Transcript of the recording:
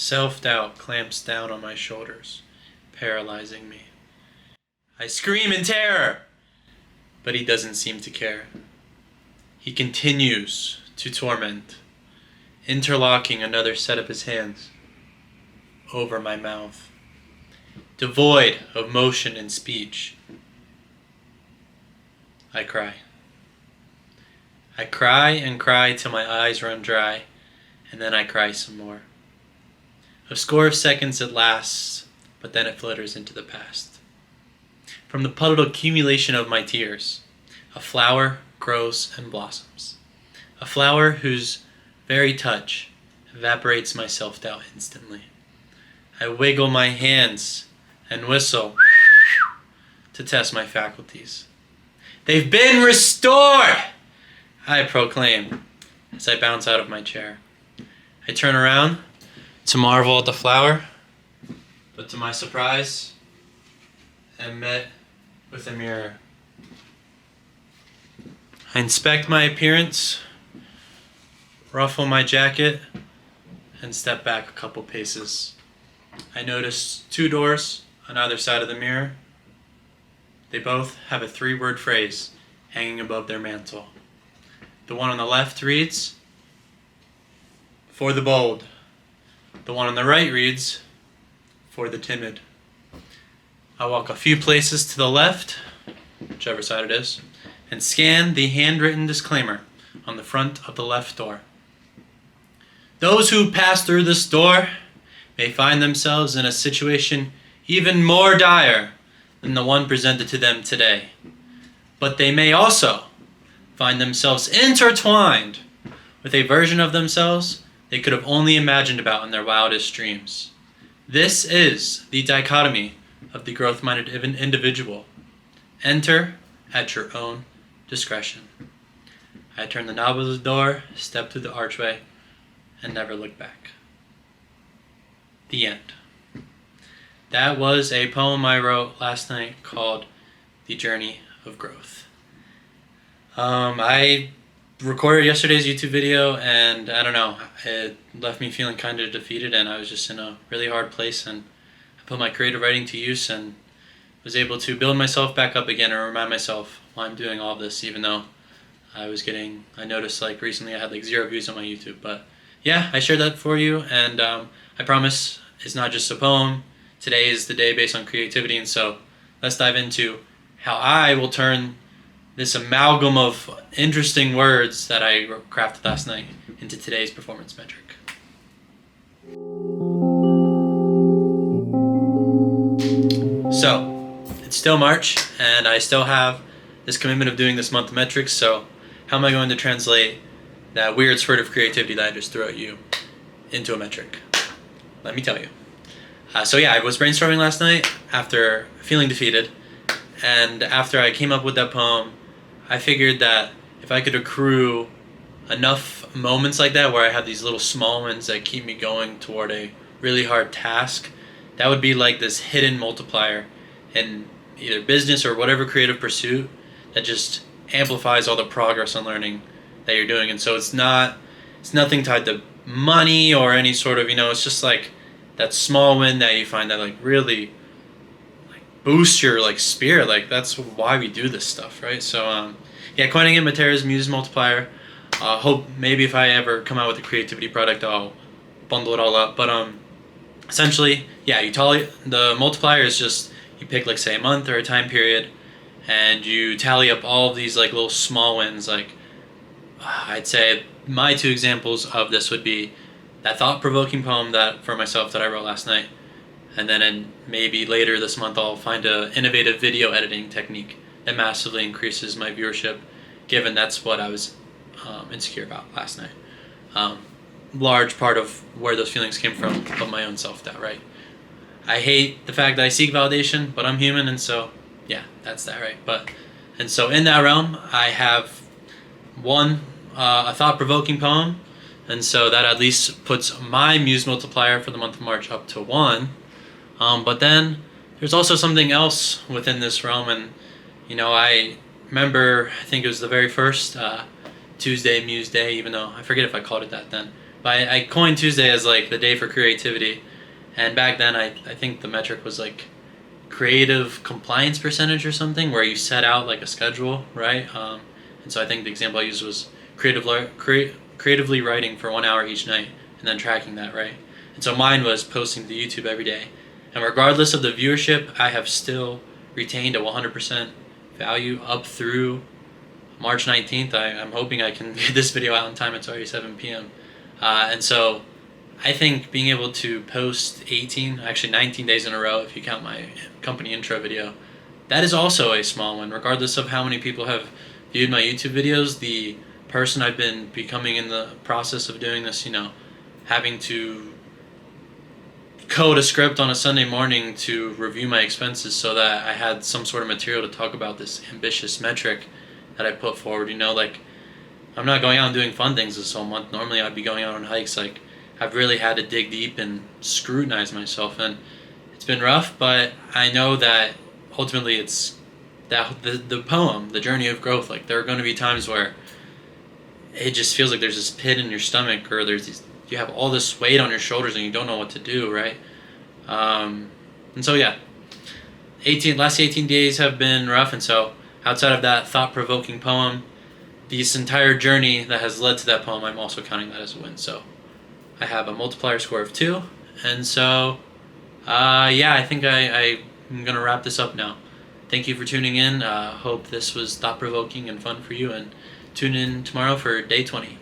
Self-doubt clamps down on my shoulders, paralyzing me. I scream in terror, but he doesn't seem to care. He continues to torment, interlocking another set of his hands over my mouth. Devoid of motion and speech, I cry. I cry and cry till my eyes run dry, and then I cry some more. A score of seconds it lasts, but then it flutters into the past. From the puddled accumulation of my tears, a flower grows and blossoms. A flower whose very touch evaporates my self-doubt instantly. I wiggle my hands and whistle to test my faculties. They've been restored, I proclaim as I bounce out of my chair. I turn around to marvel at the flower, but to my surprise, am met with a mirror. I inspect my appearance, ruffle my jacket, and step back a couple paces. I notice two doors on either side of the mirror. They both have a 3-word phrase hanging above their mantle. The one on the left reads, "For the bold." The one on the right reads, "For the timid." I walk a few places to the left, whichever side it is, and scan the handwritten disclaimer on the front of the left door. Those who pass through this door may find themselves in a situation even more dire than the one presented to them today. But they may also find themselves intertwined with a version of themselves they could have only imagined about in their wildest dreams. This is the dichotomy of the growth-minded individual. Enter at your own discretion. I turn the knob of the door, step through the archway, and never look back. The end. That was a poem I wrote last night called The Journey of Growth. I recorded yesterday's YouTube video, and I don't know, it left me feeling kind of defeated, and I was just in a really hard place, and I put my creative writing to use and was able to build myself back up again and remind myself why I'm doing all this, even though I noticed like recently I had like 0 views on my YouTube. But yeah, I shared that for you, and I promise it's not just a poem. Today is the day based on creativity, and so let's dive into how I will turn this amalgam of interesting words that I crafted last night into today's performance metric. So, it's still March, and I still have this commitment of doing this month metrics, so how am I going to translate that weird spurt of creativity that I just threw at you into a metric? Let me tell you. So yeah, I was brainstorming last night after feeling defeated, and after I came up with that poem, I figured that if I could accrue enough moments like that where I have these little small wins that keep me going toward a really hard task, that would be like this hidden multiplier in either business or whatever creative pursuit that just amplifies all the progress and learning that you're doing. And so it's nothing tied to money or any sort of, it's just like that small win that you find that like really like boosts your like spirit. Like that's why we do this stuff, right? So yeah, coining it Matera's Muse Multiplier. Hope maybe if I ever come out with a creativity product, I'll bundle it all up. But essentially, yeah, the multiplier is just you pick like say a month or a time period, and you tally up all of these like little small wins. Like I'd say my 2 examples of this would be that thought-provoking poem for myself that I wrote last night, and then maybe later this month I'll find an innovative video editing technique that massively increases my viewership, given that's what I was insecure about last night. Large part of where those feelings came from of my own self-doubt, right? I hate the fact that I seek validation, but I'm human, and so yeah, that's that, right? And so in that realm, I have a thought-provoking poem, and so that at least puts my Muse multiplier for the month of March up to 1. But then there's also something else within this realm, and I remember, I think it was the very first Tuesday Muse Day, even though I forget if I called it that then, But I coined Tuesday as like the day for creativity, and back then I think the metric was like creative compliance percentage or something, where you set out like a schedule, right? And so I think the example I used was creatively writing for 1 hour each night and then tracking that, right? And so mine was posting to YouTube every day. And regardless of the viewership, I have still retained a 100% value up through March 19th. I'm hoping I can get this video out in time. It's already 7 p.m. And so I think being able to post 19 days in a row, if you count my company intro video, that is also a small one. Regardless of how many people have viewed my YouTube videos, the person I've been becoming in the process of doing this, having to code a script on a Sunday morning to review my expenses so that I had some sort of material to talk about this ambitious metric that I put forward. Like, I'm not going out and doing fun things this whole month. Normally I'd be going out on hikes. Like, I've really had to dig deep and scrutinize myself, and it's been rough, but I know that ultimately it's that the poem, The Journey of Growth. Like, there are going to be times where it just feels like there's this pit in your stomach, or you have all this weight on your shoulders and you don't know what to do, right? And so yeah, last 18 days have been rough, and so outside of that thought-provoking poem, this entire journey that has led to that poem, I'm also counting that as a win. So I have a multiplier score of 2, and so yeah, I think I'm gonna wrap this up now. Thank you for tuning in. Hope this was thought-provoking and fun for you, and tune in tomorrow for day 20.